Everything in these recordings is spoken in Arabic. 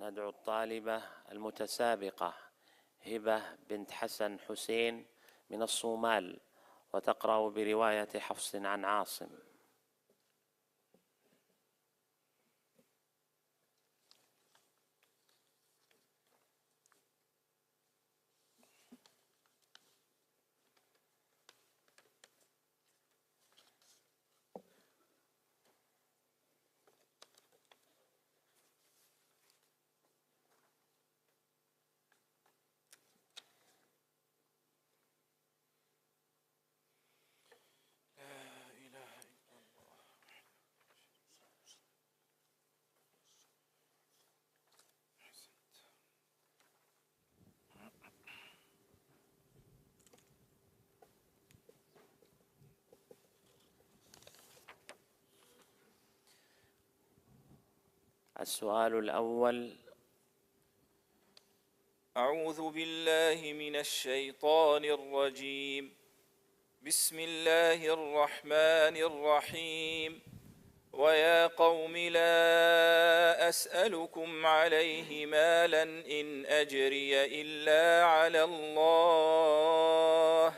ندعو الطالبة المتسابقة هبة بنت حسن حسين من الصومال، وتقرأ برواية حفص عن عاصم. السؤال الأول: أعوذ بالله من الشيطان الرجيم. بسم الله الرحمن الرحيم. ويا قوم لا أسألكم عليه مالا إن أجري إلا على الله.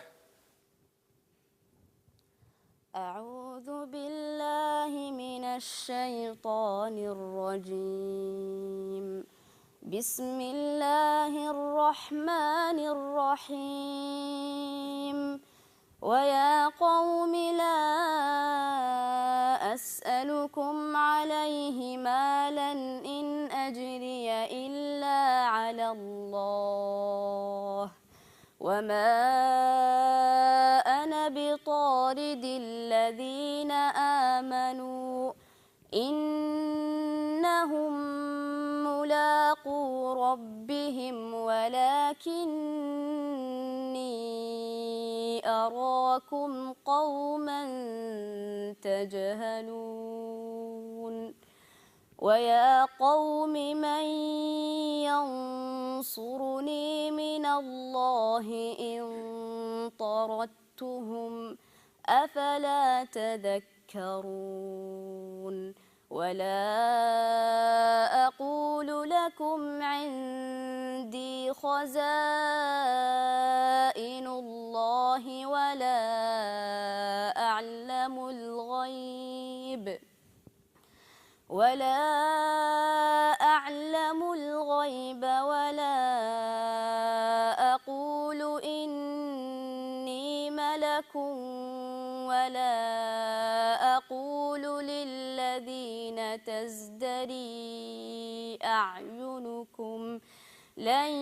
أعوذ بالله من الشيطان الرجيم. بسم الله الرحمن الرحيم. ويا قوم لا أسألكم عليه مالا إن أجري إلا على الله وما أنا بطارد الذين آمنوا إنهم ملاقو ربهم ولكني أراكم قوما تجهلون. ويا قوم من ينصرني من الله إن طردتهم أفلا تذكرون. ولا أقول لكم عندي خزائن الله ولا أعلم الغيب ولا أقول إني ملك ولا أقول للذين تزدري أعينكم لن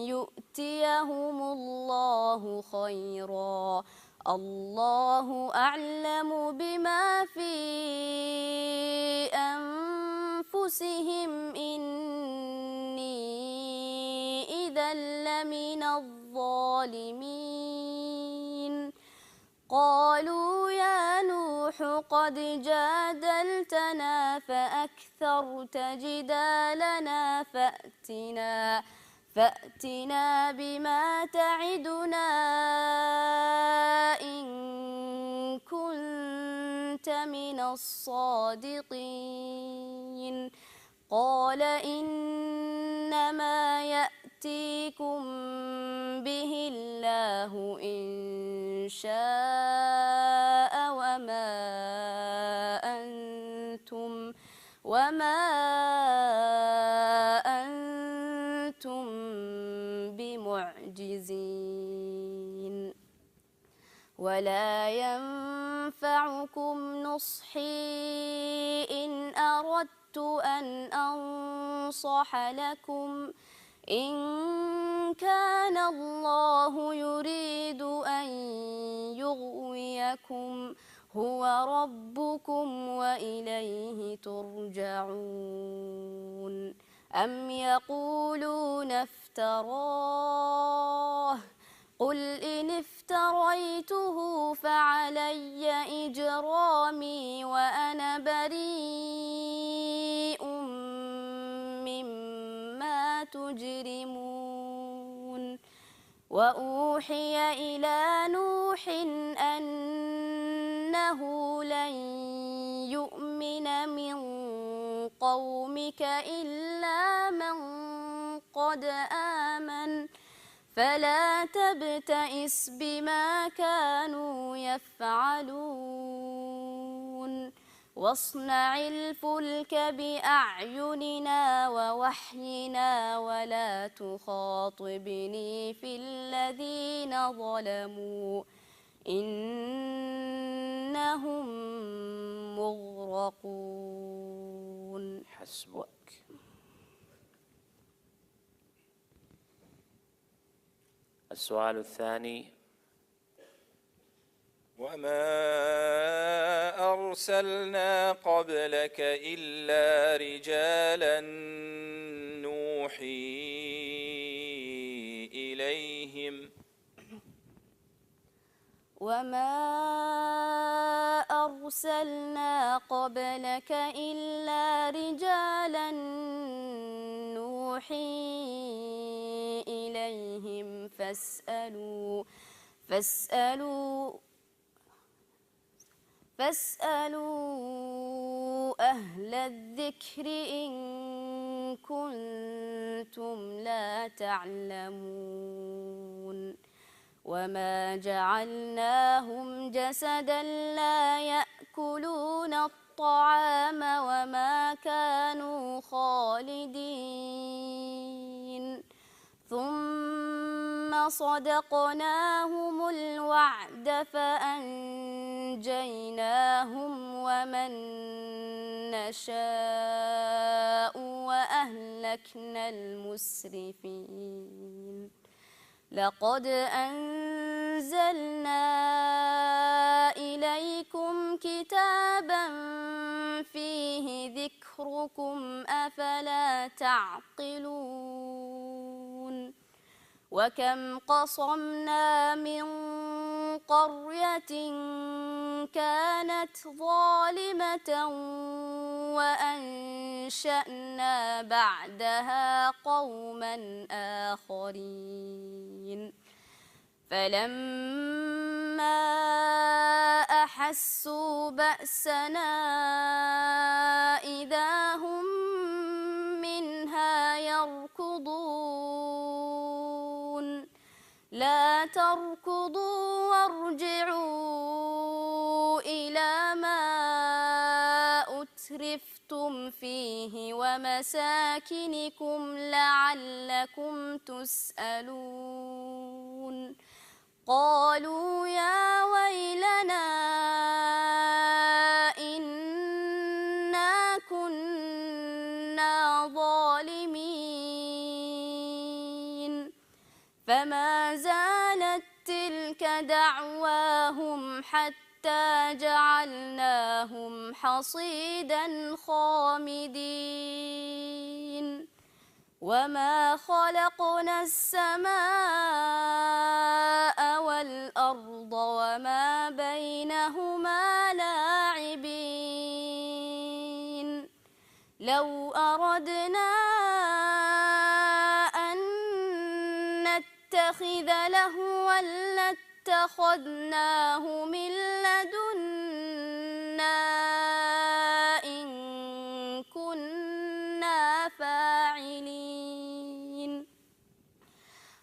يؤتيهم الله خيرا الله أعلم بما في أنفسهم إني إذا لمن الظالمين. قالوا يا نوح قد جادلتنا فأكثرت جدالنا فأتنا بما تعدنا إن كنت من الصادقين. قال إنما يأتيكم به الله إن شاء وما أنتم بمعجزين. ولا ينفعكم نصحي إن أردت أن أنصح لكم إن كان الله يريد أن يغويكم هو ربكم وإليه ترجعون. أم يقولون افتراه قل إن افتريته فعلي إجرامي وأنا بريء مما تجرمون. وأوحي إلى نوح أنه لن يؤمن من قومك إلا من قد آمن فلا تبتئس بما كانوا يفعلون واصنع الفلك بأعيننا ووحينا ولا تخاطبني في الذين ظلموا إنهم مغرقون. حسبك. السؤال الثاني: وما أرسلنا قبلك إلا رجالا نوحي إليهم وما أرسلنا قبلك إلا رجالا نوحي إليهم فاسألوا أهل الذكر إن كنتم لا تعلمون وما جعلناهم جسدا لا يأكلون الطعام وما كانوا خالدين ثم صدقناهم الوعد فأنجيناهم ومن نشاء وأهلكنا المسرفين لقد أنزلنا إليكم كتابا فيه ذكركم أفلا تعقلون وكم قصمنا من قرية كانت ظالمة وأنشأنا بعدها قوما آخرين فلما أحسوا بأسنا إذا هم منها يركضون لا تركضوا وارجعوا إلى ما أترفتم فيه ومساكنكم لعلكم تسألون قالوا يا ويلنا إنا كنا ظالمين فما زالت تلك دعواهم حتى جعلناهم حصيدا خامدين وما خلقنا السماء والأرض وما بينهما لاعبين لو أردنا أن نتخذ لهوا لاتخذناه من لدنا إن كنا فاعلين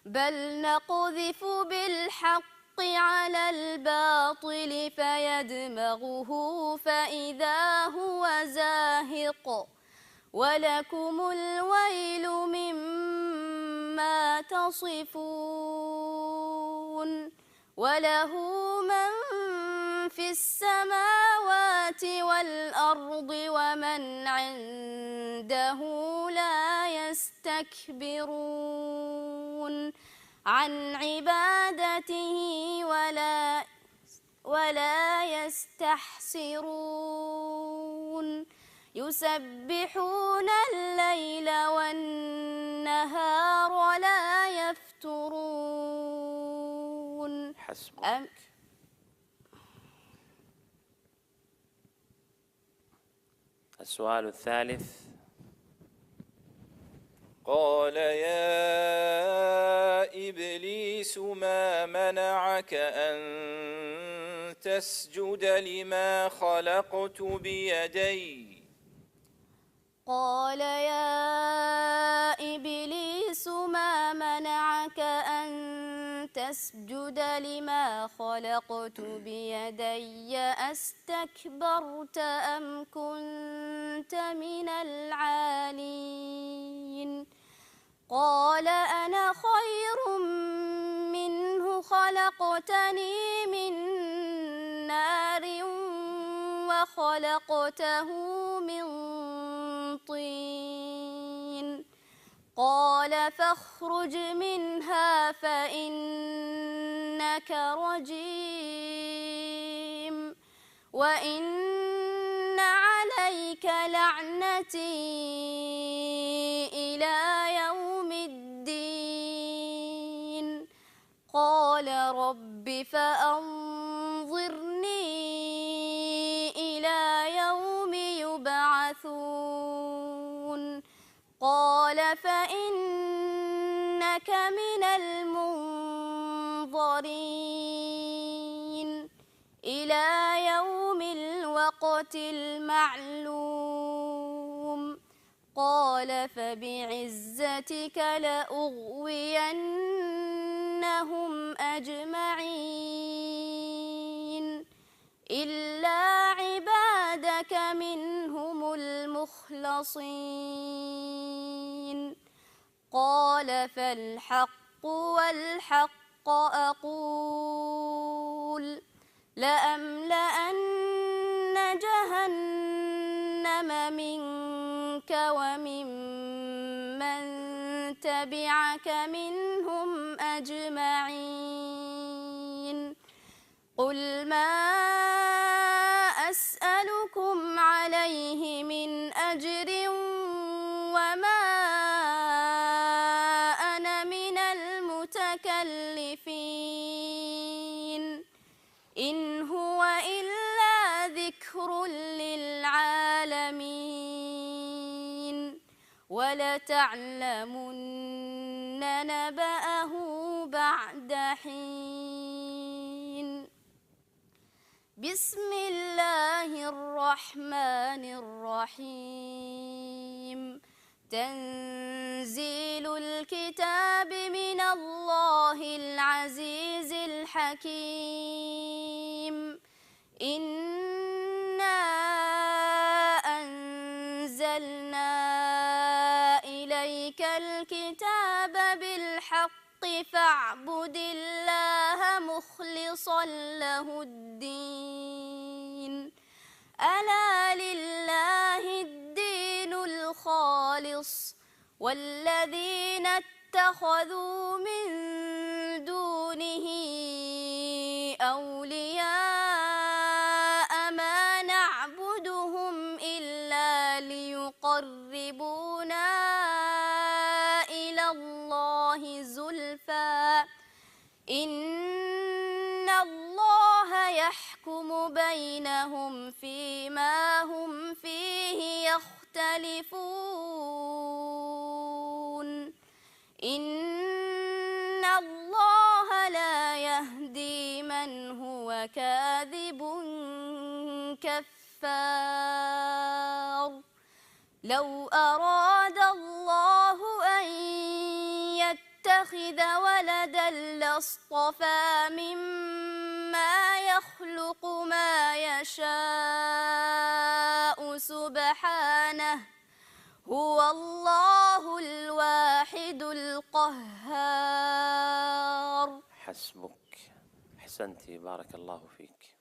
بل نقذف بالحق على الباطل فيدمغه فإذا هو زاهق ولكم الويل مما تصفون وله من في السماوات والأرض ومن عنده لا يستكبرون عن عبادته ولا يستحسرون يسبحون الليل والنهار ولا يفترون. حسبك. السؤال الثالث: قال يا إبليس ما منعك أن تسجد لما خلقت بيدي قال يا إبليس ما منعك أن تسجد لما خلقت بيدي أستكبرت أم كنت من العالين قال أنا خير منه خلقتني من نار وخلقته من طين قال فاخرج منها فإنك رجيم وإن عليك لعنتي إلى يوم الدين قال رب فأنظرني إلى يوم يبعثون قال فإنك من المنظرين إلى يوم الوقت المعلوم قال فبعزتك لأغوينهم أجمعين إلا عبادك منهم المخلصين قال فالحق والحق أقول لأملأن جهنم منك وممن تبعك منهم أجمعين قل ما أسألكم عليه من أجر وما أنا من المتكلفين إن هو إلا ذكر للعالمين ولتعلمن نبأه بعد حين بسم الله الرحمن الرحيم تنزيل الكتاب من الله العزيز الحكيم إنا أنزلنا إليك الكتاب بالحق فاعبد الله مخلصا له الدين ألا لله الدين الخالص والذين اتخذوا من دونه أولياء ما نعبدهم إلا ليقربونا إلى الله زلفى إن الله يحكم بينهم فيما هم فيه يختلفون إن الله لا يهدي من هو كاذب كفار لو أراد الله أن يتخذ ولدا لاصطفى مما يخلق ما يشاء سبحانه هو الله الواحد القهار حسبك. أحسنتي، بارك الله فيك.